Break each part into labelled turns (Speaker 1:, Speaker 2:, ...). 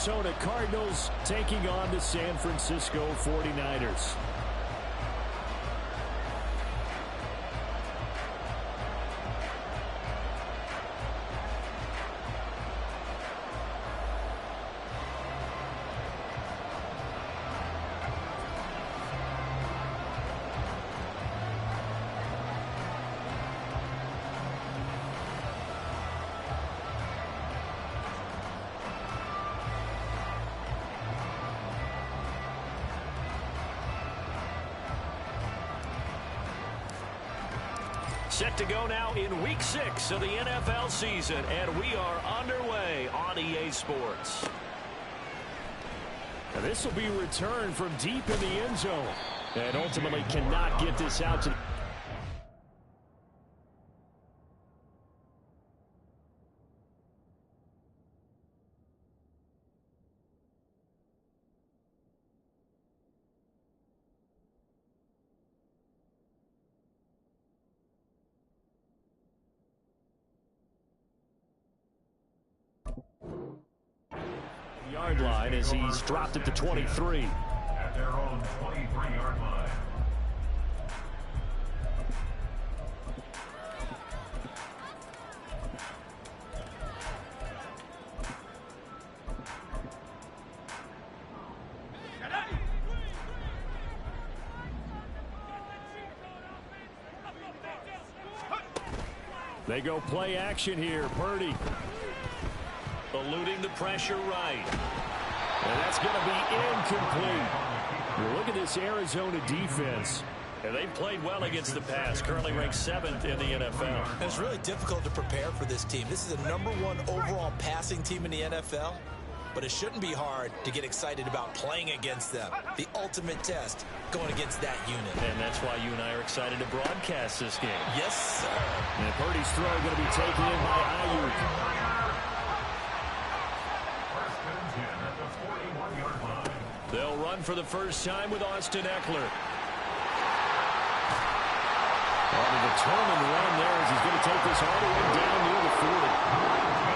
Speaker 1: Arizona Cardinals taking on the San Francisco 49ers.
Speaker 2: Set to go now in Week 6 of the NFL season, and we are underway on EA Sports.
Speaker 1: Now this will be returned from deep in the end zone, and ultimately cannot get this out to yard line as he's dropped it to 23.
Speaker 3: At their own 23-yard line.
Speaker 1: They go play action here. Purdy
Speaker 2: eluding the pressure right.
Speaker 1: And that's going to be incomplete. Well, look at this Arizona defense.
Speaker 2: And they've played well against the pass, currently ranked 7th in the NFL.
Speaker 4: And it's really difficult to prepare for this team. This is the #1 overall passing team in the NFL, but it shouldn't be hard to get excited about playing against them. The ultimate test going against that unit.
Speaker 2: And that's why you and I are excited to broadcast this game.
Speaker 4: Yes, sir.
Speaker 1: And Purdy's throw going to be taken in by Ayuk.
Speaker 2: They'll run for the first time with Austin Eckler.
Speaker 1: On a determined run there as he's going to take this all the way down near the 40.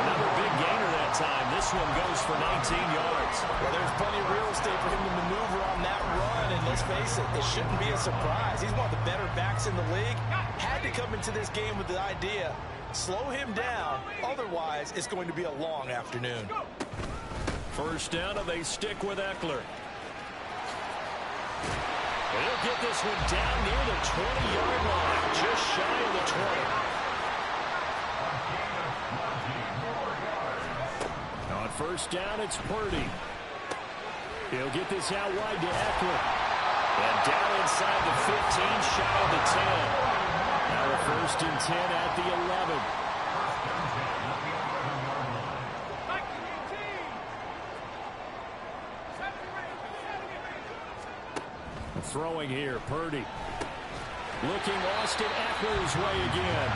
Speaker 2: Another big gainer that time. This one goes for 19 yards.
Speaker 4: Well, there's plenty of real estate for him to maneuver on that run, and let's face it, it shouldn't be a surprise. He's one of the better backs in the league. Had to come into this game with the idea, slow him down, otherwise it's going to be a long afternoon.
Speaker 2: First down, and they stick with Eckler. He'll get this one down near the 20-yard line, just shy of the 20.
Speaker 1: On first down, it's Purdy. He'll get this out wide to Eckler.
Speaker 2: And down inside the 15, shy of the 10.
Speaker 1: Now a 1st and 10 at the 11. Throwing here, Purdy. Looking Austin Eckler's way again.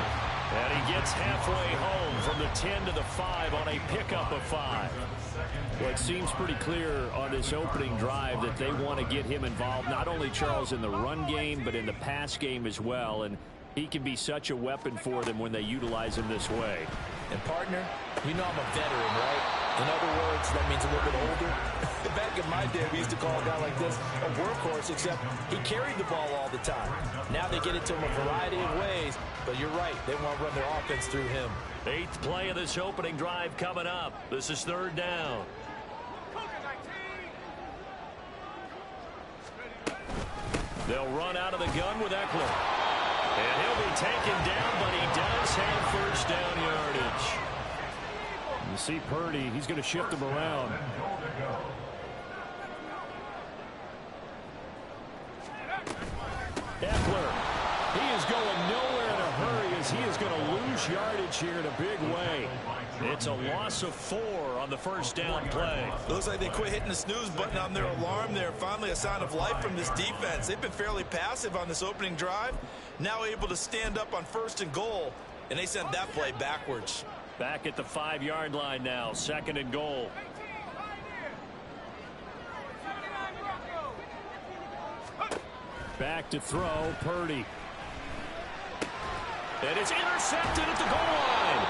Speaker 2: And he gets halfway home from the 10 to the 5 on a pickup of 5.
Speaker 1: Well, it seems pretty clear on this opening drive that they want to get him involved, not only, Charles, in the run game, but in the pass game as well. And he can be such a weapon for them when they utilize him this way.
Speaker 4: And, partner, you know I'm a veteran, right? In other words, that means a little bit older. Back in my day, we used to call a guy like this a workhorse, except he carried the ball all the time. Now they get it to him a variety of ways, but you're right. They want to run their offense through him.
Speaker 2: 8th play of this opening drive coming up. This is 3rd down. They'll run out of the gun with Eckler. And he'll be taken down, but he does have first down yardage.
Speaker 1: You see Purdy, he's going to shift him around. Eckler, he is going nowhere in a hurry as he is going to lose yardage here in a big way.
Speaker 2: It's a loss of 4 on the first down play.
Speaker 4: Looks like they quit hitting the snooze button on their alarm there. Finally a sign of life from this defense. They've been fairly passive on this opening drive. Now able to stand up on 1st and goal, and they sent that play backwards.
Speaker 2: Back at the 5-yard line now, 2nd and goal.
Speaker 1: Back to throw, Purdy.
Speaker 2: And it's intercepted at the goal line.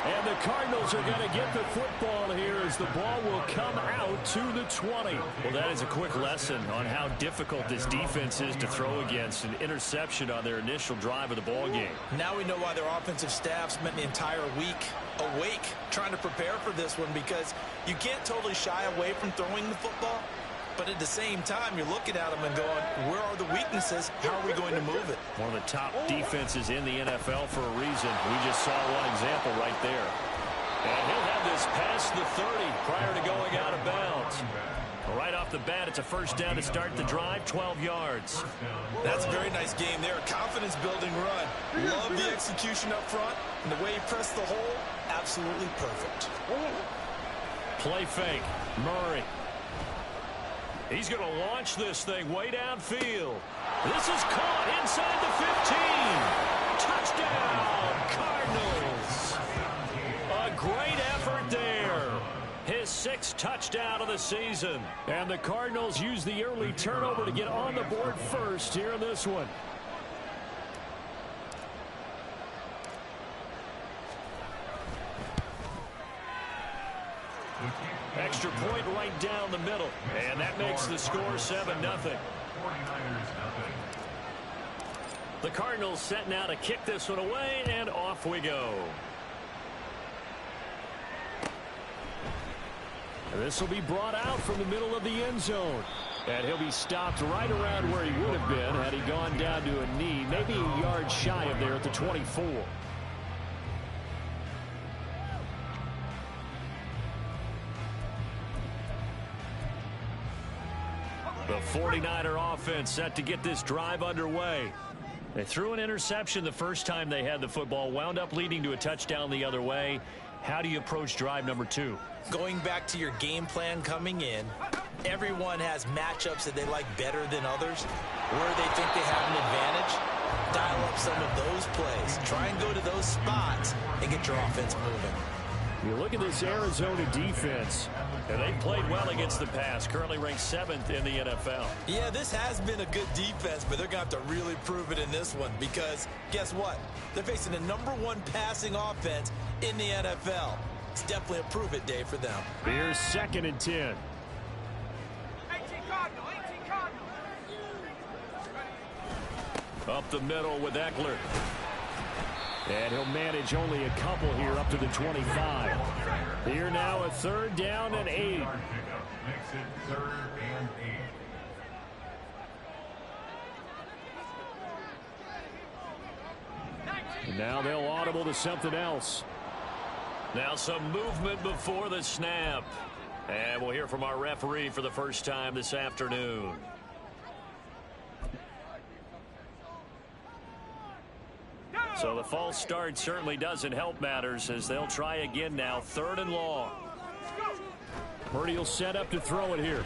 Speaker 1: And the Cardinals are going to get the football here as the ball will come out to the 20.
Speaker 2: Well, that is a quick lesson on how difficult this defense is to throw against. An interception on their initial drive of the ball game.
Speaker 4: Now we know why their offensive staff spent the entire week awake trying to prepare for this one, because you can't totally shy away from throwing the football. But at the same time, you're looking at them and going, where are the weaknesses? How are we going to move it?
Speaker 2: One of the top defenses in the NFL for a reason. We just saw one example right there.
Speaker 1: And he'll have this past the 30 prior to going out of bounds.
Speaker 2: Right off the bat, it's a first down to start the drive, 12 yards.
Speaker 4: That's a very nice game there. Confidence-building run. Love the execution up front. And the way he pressed the hole, absolutely perfect.
Speaker 2: Play fake. Murray. He's going to launch this thing way downfield. This is caught inside the 15. Touchdown, Cardinals. A great effort there. His 6th touchdown of the season.
Speaker 1: And the Cardinals use the early turnover to get on the board first here in this one.
Speaker 2: Extra point right down the middle. And that makes the score 7-0.
Speaker 1: The Cardinals set now to kick this one away, and off we go. This will be brought out from the middle of the end zone. And he'll be stopped right around where he would have been had he gone down to a knee, maybe a yard shy of there at the 24. The 49er offense set to get this drive underway. They threw an interception the first time they had the football, wound up leading to a touchdown the other way. How do you approach drive number 2?
Speaker 4: Going back to your game plan coming in, everyone has matchups that they like better than others, where they think they have an advantage. Dial up some of those plays. Try and go to those spots and get your offense moving.
Speaker 1: You look at this Arizona defense.
Speaker 2: And they played well against the pass, currently ranked 7th in the NFL.
Speaker 4: Yeah, this has been a good defense, but they're going to have to really prove it in this one, because guess what? They're facing the #1 passing offense in the NFL. It's definitely a prove-it day for them.
Speaker 1: Here's 2nd and 10.
Speaker 5: 18 Cardinal, 18 Cardinal.
Speaker 1: Up the middle with Eckler. And he'll manage only a couple here up to the 25. Here now a 3rd down and 8.
Speaker 3: Makes it 3rd and 8.
Speaker 1: And now they'll audible to something else.
Speaker 2: Now some movement before the snap. And we'll hear from our referee for the first time this afternoon. So the false start certainly doesn't help matters, as they'll try again now, 3rd and long.
Speaker 1: Purdy will set up to throw it here.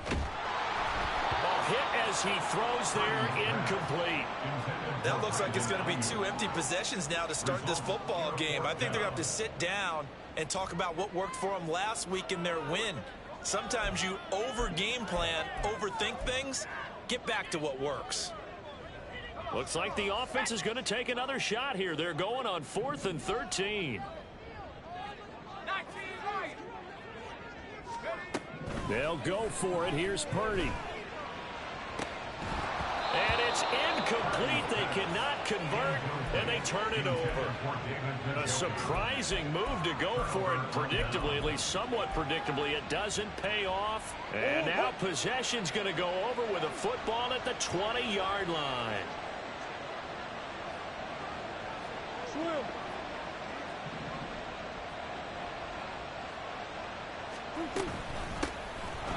Speaker 2: Ball hit as he throws there, incomplete.
Speaker 4: That looks like it's going to be 2 empty possessions now to start this football game. I think they're going to have to sit down and talk about what worked for them last week in their win. Sometimes you over-game plan, overthink things, get back to what works.
Speaker 2: Looks like the offense is going to take another shot here. They're going on 4th and 13.
Speaker 5: 19 right.
Speaker 1: They'll go for it. Here's Purdy.
Speaker 2: And it's incomplete. They cannot convert, and they turn it over. A surprising move to go for it predictably, at least somewhat predictably. It doesn't pay off. And now possession's going to go over with a football at the 20-yard line.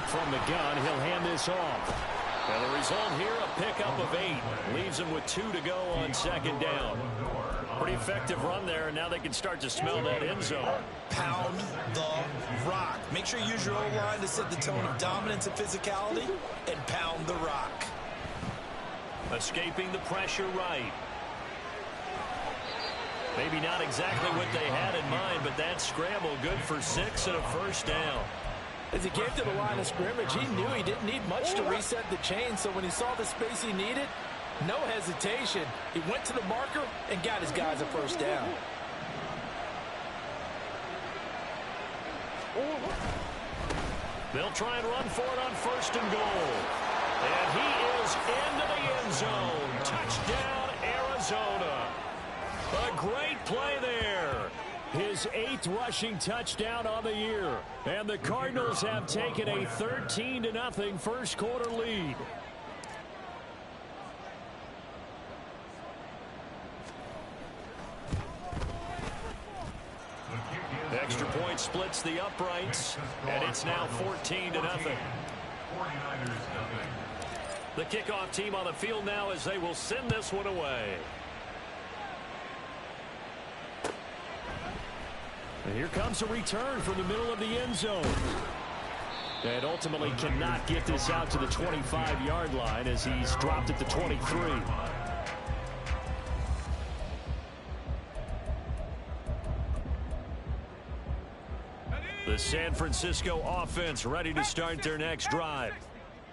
Speaker 1: From the gun, he'll hand this off.
Speaker 2: And the result here, a pickup of 8. Leaves them with 2 to go on 2nd down. Pretty effective run there, and now they can start to smell that end zone.
Speaker 4: Pound the rock. Make sure you use your O-line to set the tone of dominance and physicality, and pound the rock.
Speaker 2: Escaping the pressure right. Maybe not exactly what they had in mind, but that scramble good for 6 and a 1st down.
Speaker 4: As he came to the line of scrimmage, he knew he didn't need much to reset the chain, so when he saw the space he needed, no hesitation. He went to the marker and got his guys a 1st down.
Speaker 2: They'll try and run for it on 1st and goal. And he is into the end zone. Touchdown, Arizona. A great play there.
Speaker 1: His 8th rushing touchdown on the year. And the Cardinals have taken a 13-0 first quarter lead.
Speaker 2: Extra point splits the uprights, and it's now 14-0.
Speaker 3: 49ers nothing.
Speaker 2: The kickoff team on the field now as they will send this one away.
Speaker 1: And here comes a return from the middle of the end zone. And ultimately cannot get this out to the 25-yard line as he's dropped at the 23.
Speaker 2: The San Francisco offense ready to start their next drive.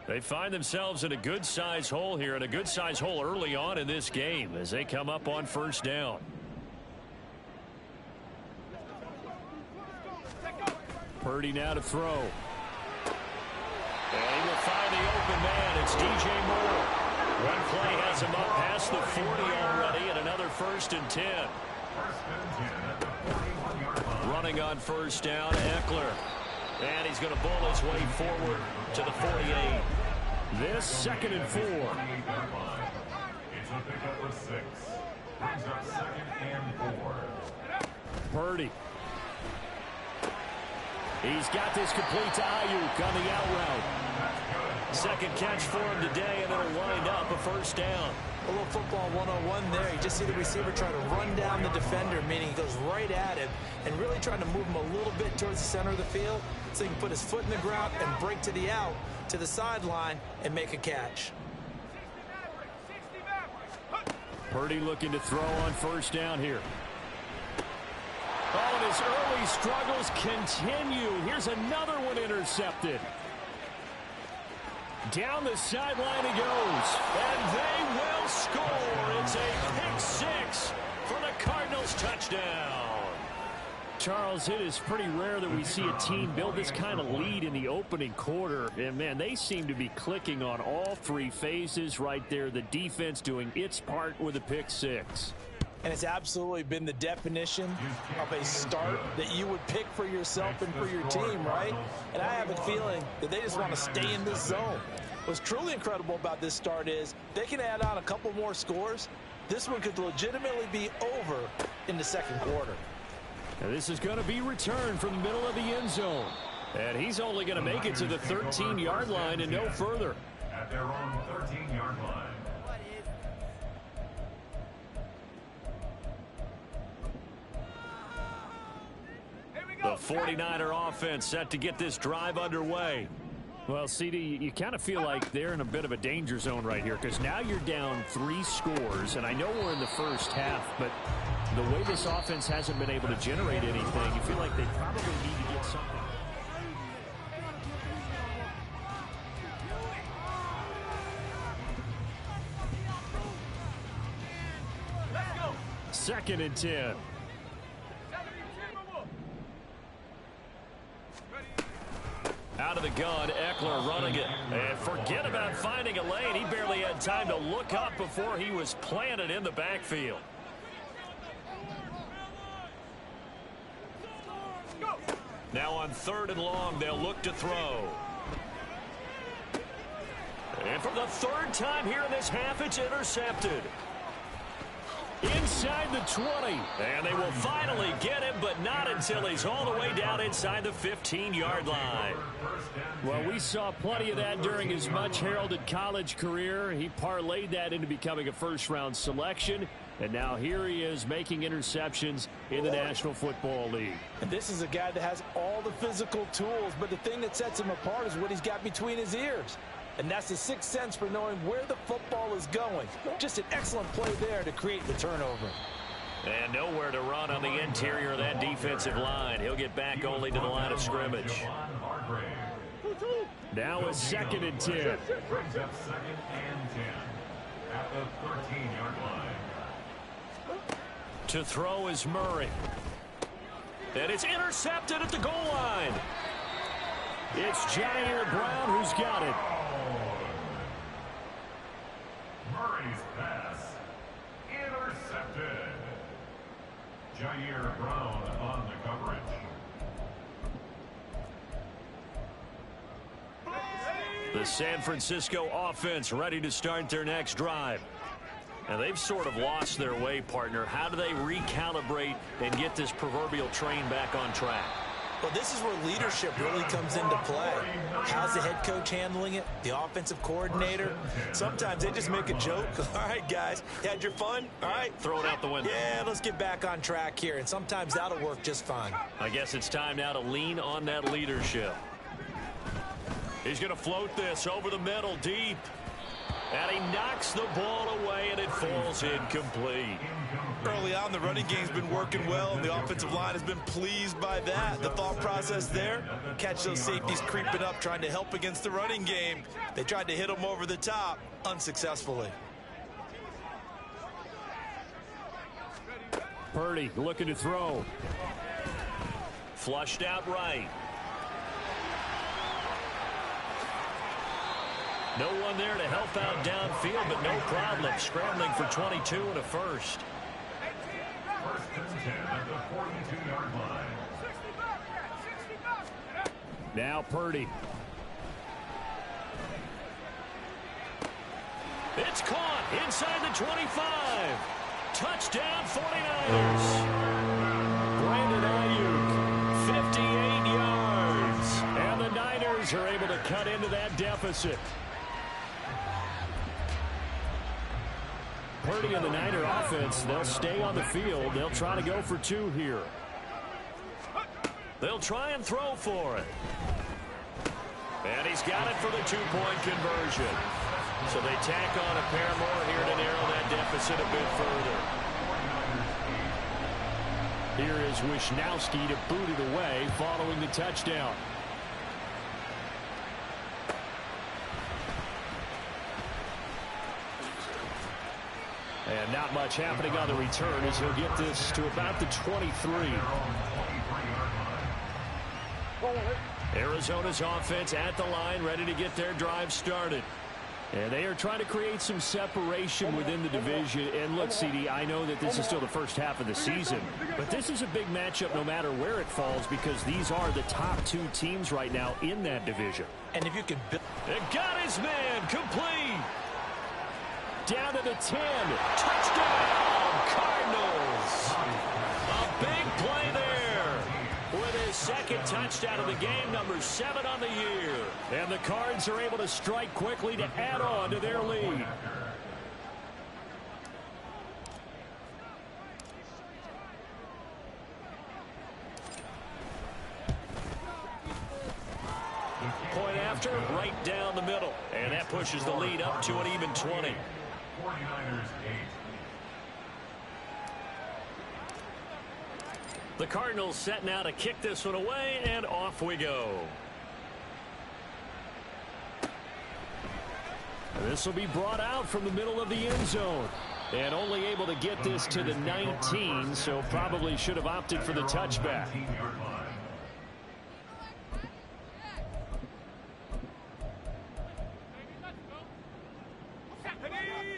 Speaker 2: They find themselves in a good-sized hole here, and a good-sized hole early on in this game as they come up on 1st down.
Speaker 1: Purdy now to throw.
Speaker 2: And he will find the open man. It's DJ Moore. One play has him up past the 40 already, and another 1st and 10. Running on 1st down, Eckler. And he's going to bull his way forward to the 48.
Speaker 1: This 2nd and 4.
Speaker 3: It's a pickup of 6. Brings up 2nd and 4.
Speaker 1: Purdy. He's got this complete to Ayuk on the out route.
Speaker 2: Second catch for him today, and it'll wind up a 1st down.
Speaker 4: A little football 101 there. You just see the receiver trying to run down the defender, meaning he goes right at him and really trying to move him a little bit towards the center of the field so he can put his foot in the ground and break to the out, to the sideline, and make a catch.
Speaker 1: Purdy looking to throw on 1st down here. Oh, and his early struggles continue. Here's another one intercepted. Down the sideline he goes.
Speaker 2: And they will score. It's a pick 6 for the Cardinals touchdown.
Speaker 1: Charles, it is pretty rare that we see a team build this kind of lead in the opening quarter. And, man, they seem to be clicking on all 3 phases right there. The defense doing its part with a pick 6.
Speaker 4: And it's absolutely been the definition of a start that you would pick for yourself and for your team, right? And I have a feeling that they just want to stay in this zone. What's truly incredible about this start is they can add on a couple more scores. This one could legitimately be over in the 2nd quarter.
Speaker 1: Now this is going to be returned from the middle of the end zone. And he's only going to make it to the 13-yard line and no further.
Speaker 3: At their own 13-yard line.
Speaker 2: The 49er offense set to get this drive underway.
Speaker 1: Well, CD, you kind of feel like they're in a bit of a danger zone right here because now you're down 3 scores, and I know we're in the first half, but the way this offense hasn't been able to generate anything, you feel like they probably need to get something. Second and 10.
Speaker 2: Out of the gun, Eckler running it. And forget about finding a lane. He barely had time to look up before he was planted in the backfield. Now on 3rd and long, they'll look to throw. And for the 3rd time here in this half, it's intercepted.
Speaker 1: Inside the 20.
Speaker 2: And they will finally get him, but not until he's all the way down inside the 15-yard line.
Speaker 1: Well, we saw plenty of that during his much-heralded college career. He parlayed that into becoming a first-round selection. And now here he is making interceptions in the National Football League.
Speaker 4: And this is a guy that has all the physical tools, but the thing that sets him apart is what he's got between his ears. And that's the 6th sense for knowing where the football is going. Just an excellent play there to create the turnover.
Speaker 2: And nowhere to run on the interior of that defensive line. He'll get back only to the line of scrimmage.
Speaker 1: Now a 2nd and 10.
Speaker 3: Brings up 2nd and 10 at the 13-yard line.
Speaker 2: To throw is Murray. And it's intercepted at the goal line.
Speaker 1: It's Jair Brown who's got it.
Speaker 3: Murray's pass intercepted. Jair Brown on the coverage.
Speaker 2: The San Francisco offense ready to start their next drive. And they've sort of lost their way, partner. How do they recalibrate and get this proverbial train back on track?
Speaker 4: Well, this is where leadership really comes into play. How's the head coach handling it? The offensive coordinator? Sometimes they just make a joke. All right, guys, you had your fun? All right.
Speaker 2: Throw it out the window.
Speaker 4: Yeah, let's get back on track here. And sometimes that'll work just fine.
Speaker 2: I guess it's time now to lean on that leadership. He's going to float this over the middle deep. And he knocks the ball away, and it falls incomplete.
Speaker 4: Early on, the running game's been working well, and the offensive line has been pleased by that. The thought process there, catch those safeties creeping up, trying to help against the running game. They tried to hit them over the top, unsuccessfully.
Speaker 1: Purdy looking to throw.
Speaker 2: Flushed out right. No one there to help out downfield, but no problem. Scrambling for 22 and a first.
Speaker 3: First and 10 at the 42-yard line.
Speaker 1: Now Purdy.
Speaker 2: It's caught inside the 25. Touchdown 49ers.
Speaker 1: Brandon Ayuk,
Speaker 2: 58 yards.
Speaker 1: and the Niners are able to cut into that deficit. Purdy and the Niner offense, they'll stay on the field. They'll try to go for two here.
Speaker 2: They'll try and throw for it. And he's got it for the two-point conversion. So they tack on a pair more here to narrow that deficit a bit further.
Speaker 1: Here is Wisnowski to boot it away following the touchdown. And not much happening on the return as he'll get this to about the 23.
Speaker 2: Arizona's offense at the line, ready to get their drive started.
Speaker 1: And they are trying to create some separation within the division. And look, CD, I know that this is still the first half of the season, but this is a big matchup no matter where it falls because these are the top two teams right now in that division.
Speaker 4: And if you can...
Speaker 2: It got his man complete.
Speaker 1: Down to the 10.
Speaker 2: Touchdown, Cardinals. A big play there with his second touchdown of the game, number 7 on the year.
Speaker 1: And the Cards are able to strike quickly to add on to their lead.
Speaker 2: Point after, right down the middle. And that pushes the lead up to an even 20.
Speaker 3: 49ers 8.
Speaker 2: The Cardinals set now to kick this one away, and off we go.
Speaker 1: This will be brought out from the middle of the end zone. And only able to get this to the 19, so probably should have opted for the touchback.
Speaker 3: 19-yard line.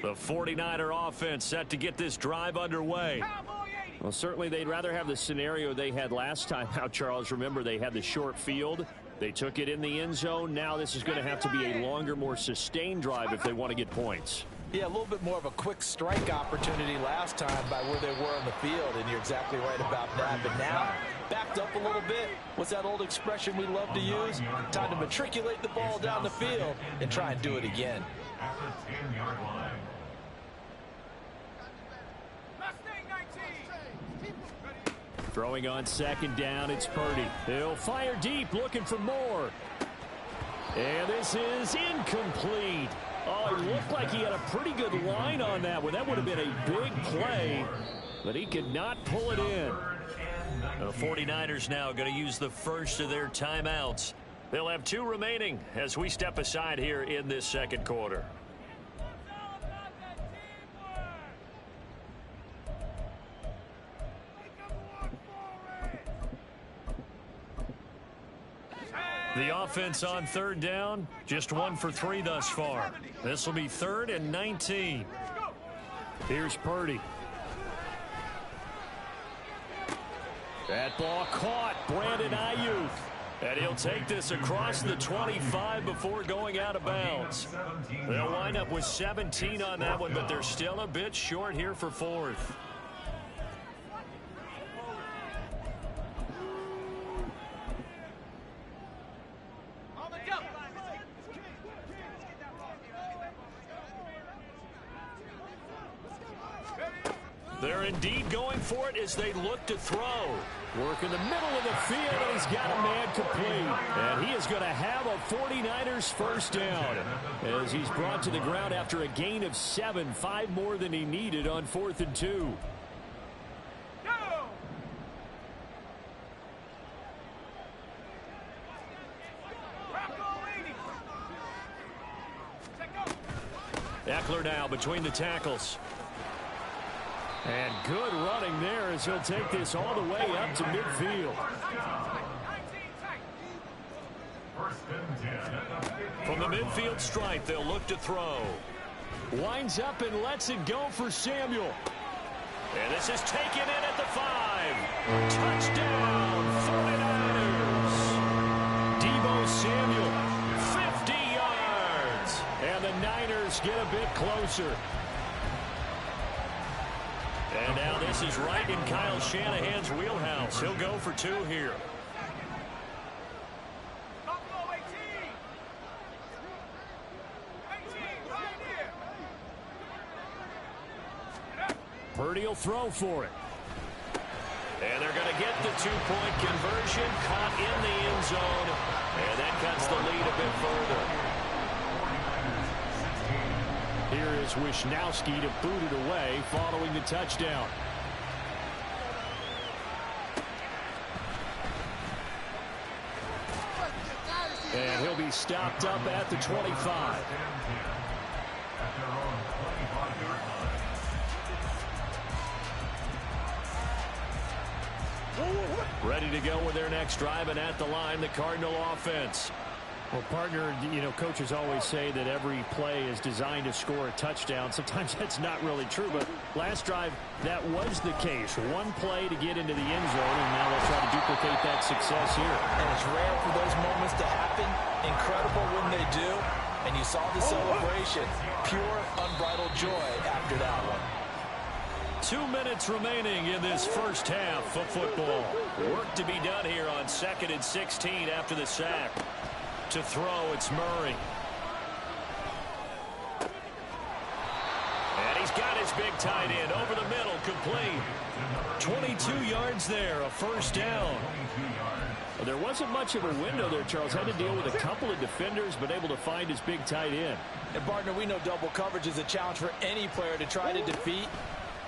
Speaker 2: The 49er offense set to get this drive underway.
Speaker 1: Well, certainly they'd rather have the scenario they had last time out, Charles. Remember, they had the short field. They took it in the end zone. Now this is going to have to be a longer, more sustained drive if they want to get points.
Speaker 4: Yeah, a little bit more of a quick strike opportunity last time by where they were on the field, and you're exactly right about that. But now, backed up a little bit. What's that old expression we love to use? Time to matriculate the ball down the field and try and do it again.
Speaker 3: At the 10-yard line.
Speaker 1: Throwing on second down, it's Purdy. He'll fire deep, looking for more. And this is incomplete. Oh, it looked like he had a pretty good line on that one. That would have been a big play, but he could not pull it in.
Speaker 2: The 49ers now going to use the first of their timeouts. They'll have 2 remaining as we step aside here in this second quarter. The offense on third down, just 1 for 3 thus far. This will be 3rd and 19.
Speaker 1: Here's Purdy. That ball caught. Brandon Ayuk.
Speaker 2: And he'll take this across the 25 before going out of bounds. They'll wind up with 17 on that one, but they're still a bit short here for 4th. They're indeed going for it as they look to throw.
Speaker 1: Work in the middle of the field, and he's got a man complete. And he is going to have a 49ers first down as he's brought to the ground after a gain of 7, 5 more than he needed on 4th and 2.
Speaker 2: Eckler now between the tackles.
Speaker 1: And good running there as he'll take this all the way up to midfield.
Speaker 2: From the midfield stripe, they'll look to throw.
Speaker 1: Winds up and lets it go for Samuel.
Speaker 2: And this is taken in at the 5. Touchdown, 49ers.
Speaker 1: Deebo Samuel, 50 yards. And the Niners get a bit closer.
Speaker 2: And now this is right in Kyle Shanahan's wheelhouse. He'll go for 2 here.
Speaker 1: Purdy will throw for it.
Speaker 2: And they're going to get the 2-point conversion, caught in the end zone. And that cuts the lead a bit further.
Speaker 1: Here is Wisnowski to boot it away following the touchdown. And he'll be stopped up at the 25.
Speaker 2: Ready to go with their next drive, and at the line, the Cardinal offense.
Speaker 1: Well, partner, you know, coaches always say that every play is designed to score a touchdown. Sometimes that's not really true, but last drive, that was the case. One play to get into the end zone, and now they'll try to duplicate that success here.
Speaker 4: And it's rare for those moments to happen. Incredible when they do. And you saw the celebration. Pure, unbridled joy after that one.
Speaker 2: 2 minutes remaining in this first half of football. Work to be done here on 2nd and 16 after the sack. To throw, it's Murray. And he's got his big tight end over the middle, complete. 22 yards there, a first down.
Speaker 1: Well, there wasn't much of a window there, Charles. Had to deal with a couple of defenders, but able to find his big tight end.
Speaker 4: And, partner, we know double coverage is a challenge for any player to try to defeat.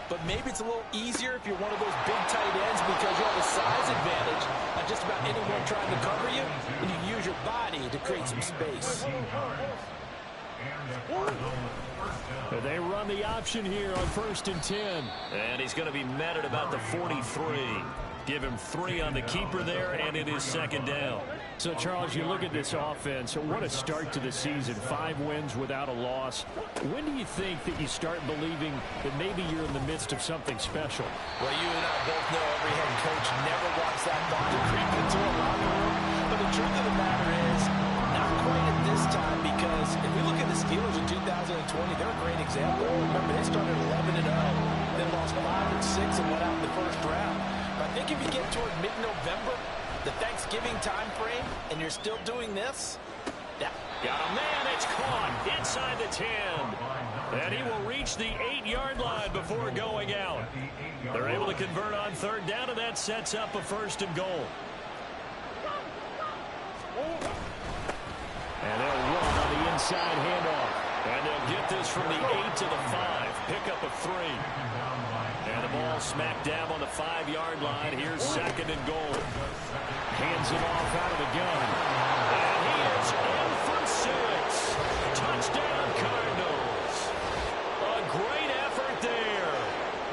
Speaker 4: But maybe it's a little easier if you're one of those big tight ends because you have a size advantage on just about anyone trying to cover you, and you can use your body to create some space.
Speaker 1: They run the option here on 1st and 10.
Speaker 2: And he's going to be met at about the 43. Give him 3 on the keeper there, and it is 2nd down.
Speaker 1: So, Charles, you look at this offense, what a start to the season. 5 wins without a loss. When do you think that you start believing that maybe you're in the midst of something special?
Speaker 4: Well, you and I both know every head coach never wants that thought to creep into a locker room. But the truth of the matter is, not quite at this time, because if we look at the Steelers in 2020, they're a great example. Remember, they started 11-0, then lost 5 or 6 and went out in the first round. But I think if you get toward mid-November, the Thanksgiving time frame, and you're still doing this,
Speaker 2: got a man, it's caught inside the 10. And he will reach the 8-yard line before going out. They're able to convert on 3rd down, and that sets up a 1st and goal.
Speaker 1: And they'll run on the inside handoff.
Speaker 2: And they'll get this from the 8 to the 5. Pick up a 3. And the ball smack dab on the 5-yard line. Here's 2nd and goal.
Speaker 1: Hands it off out of the gun.
Speaker 2: And he is in for 6. Touchdown, Cardinals. A great effort there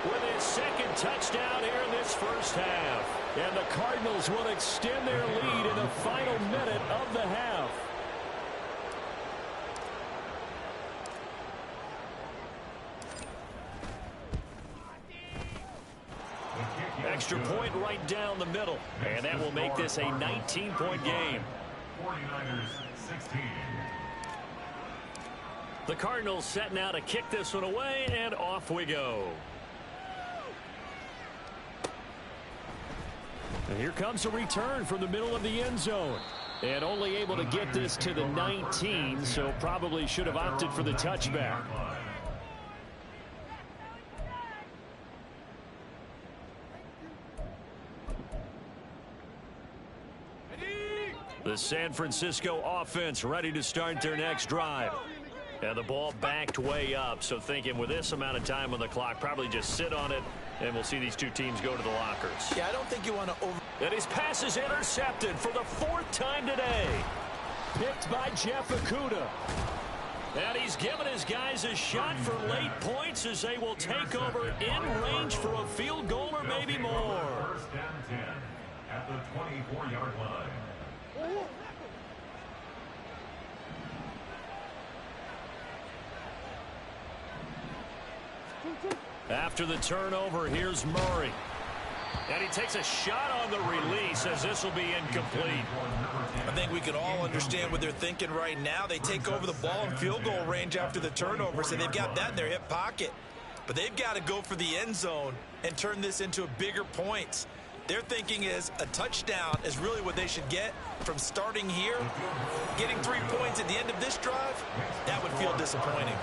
Speaker 2: with his 2nd touchdown here in this first half.
Speaker 1: And the Cardinals will extend their lead in the final minute of the half.
Speaker 2: Extra point right down the middle. And that will make this a 19-point game.
Speaker 3: 49ers 16.
Speaker 2: The Cardinals set now to kick this one away, and off we go. And here comes a return from the middle of the end zone. And only able to get this to the 19, so probably should have opted for the touchback. The San Francisco offense ready to start their next drive. And the ball backed way up, so thinking with this amount of time on the clock, probably just sit on it, and we'll see these two teams go to the lockers.
Speaker 4: Yeah, I don't think you want to over...
Speaker 2: And his pass is intercepted for the 4th time today. Picked by Jeff Okudah. And he's given his guys a shot for late points as they will take over in range for a field goal or maybe more.
Speaker 3: First and 10 at the 24-yard line.
Speaker 2: After the turnover, here's Murray. And he takes a shot on the release as this will be incomplete.
Speaker 4: I think we can all understand what they're thinking right now. They take over the ball in field goal range after the turnover, so they've got that in their hip pocket. But they've got to go for the end zone and turn this into a bigger points. Their thinking is a touchdown is really what they should get from starting here. Getting 3 points at the end of this drive, that would feel disappointing.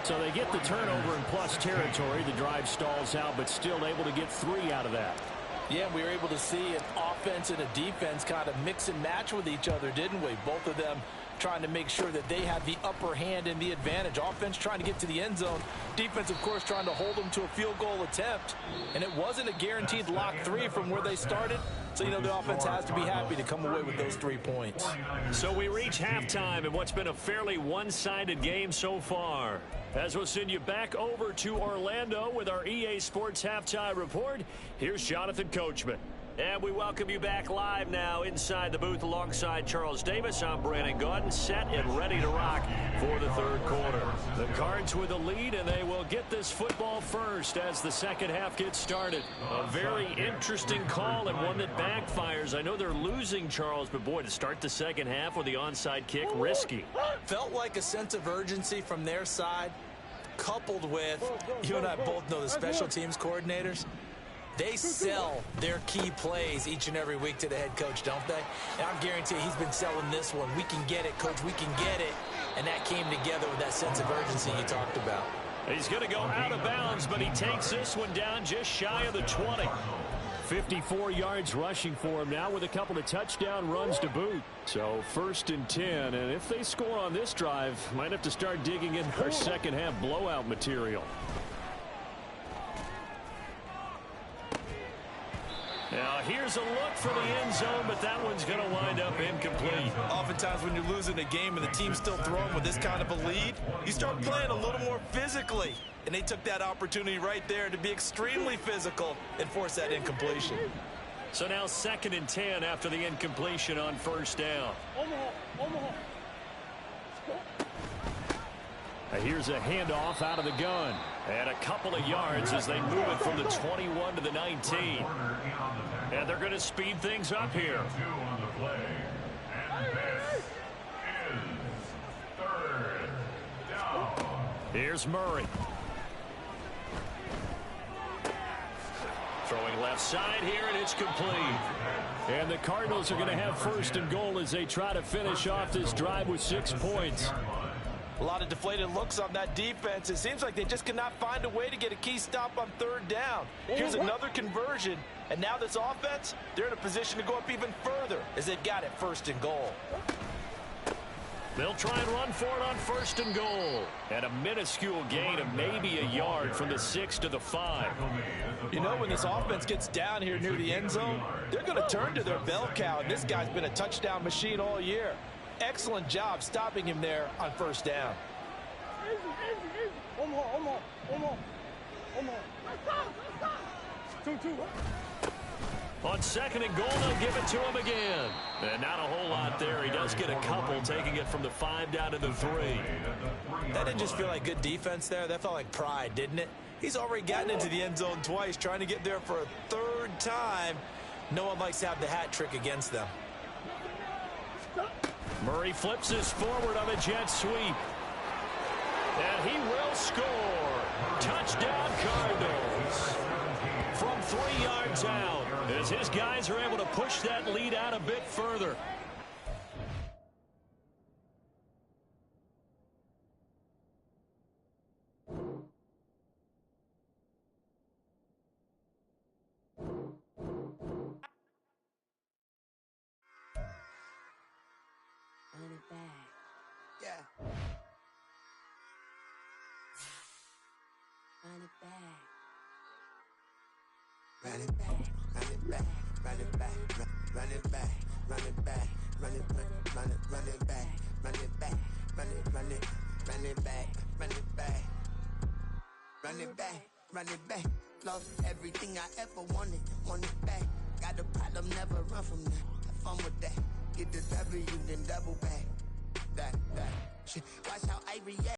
Speaker 1: So they get the turnover in plus territory. The drive stalls out, but still able to get 3 out of that.
Speaker 4: Yeah, we were able to see an offense and a defense kind of mix and match with each other, didn't we? Both of them trying to make sure that they have the upper hand and the advantage. Offense trying to get to the end zone. Defense, of course, trying to hold them to a field goal attempt. And it wasn't a guaranteed lock 3 from where they started. So, you know, the offense has to be happy to come away with those 3 points.
Speaker 2: So we reach halftime in what's been a fairly one-sided game so far. As we'll send you back over to Orlando with our EA Sports Halftime Report, here's Jonathan Coachman. And we welcome you back live now inside the booth alongside Charles Davis. I'm Brandon Gaudin, set and ready to rock for the 3rd quarter. The Cards with the lead, and they will get this football first as the second half gets started. A very interesting call and one that backfires. I know they're losing, Charles, but boy, to start the second half with the onside kick, risky.
Speaker 4: Felt like a sense of urgency from their side, coupled with, you and I both know the special teams coordinators. They sell their key plays each and every week to the head coach, don't they? And I'm guaranteeing he's been selling this one. We can get it, coach. We can get it. And that came together with that sense of urgency you talked about.
Speaker 2: He's going to go out of bounds, but he takes this one down just shy of the 20.
Speaker 1: 54 yards rushing for him now with a couple of touchdown runs to boot. So 1st and 10, and if they score on this drive, might have to start digging in our second half blowout material.
Speaker 2: Now here's a look for the end zone, but that one's going to wind up incomplete.
Speaker 4: Oftentimes when you're losing a game and the team's still throwing with this kind of a lead, you start playing a little more physically. And they took that opportunity right there to be extremely physical and force that incompletion.
Speaker 2: So now 2nd and 10 after the incompletion on 1st down.
Speaker 1: Here's a handoff out of the gun.
Speaker 2: And a couple of yards as they move it from the 21 to the 19. And they're going to speed things up here.
Speaker 3: 2 on the play. And this is 3rd down.
Speaker 2: Here's Murray. Throwing left side here, and it's complete.
Speaker 1: And the Cardinals are going to have 1st and goal as they try to finish off this drive with 6 points.
Speaker 4: A lot of deflated looks on that defense. It seems like they just cannot find a way to get a key stop on 3rd down. Here's another conversion, and now this offense, they're in a position to go up even further as they've got it 1st and goal.
Speaker 2: They'll try and run for it on 1st and goal. And a minuscule gain of maybe a yard from the 6 to the 5.
Speaker 4: You know, when this offense gets down here near the end zone, they're going to turn to their bell cow, and this guy's been a touchdown machine all year. Excellent job stopping him there on 1st down.
Speaker 2: On 2nd and goal, they'll give it to him again. And not a whole lot there. He does get a couple, taking it from the 5 down to the 3.
Speaker 4: That didn't just feel like good defense there. That felt like pride, didn't it? He's already gotten into the end zone twice, trying to get there for a 3rd third time. No one likes to have the hat trick against them.
Speaker 2: Murray flips this forward on a jet sweep. And he will score. Touchdown, Cardinals. From 3 yards out, as his guys are able to push that lead out a bit further.
Speaker 6: Run it back.
Speaker 5: Yeah.
Speaker 6: Run it back.
Speaker 5: Run it back, run it back, run it back, run it back, run it back, run it back, run it back, run it back, run it back, run it back, run it back, run it back. Lost everything I ever wanted, want it back. Got a problem, never run from that. Have fun with that. Get the W, then double back. That shit. Watch how I react.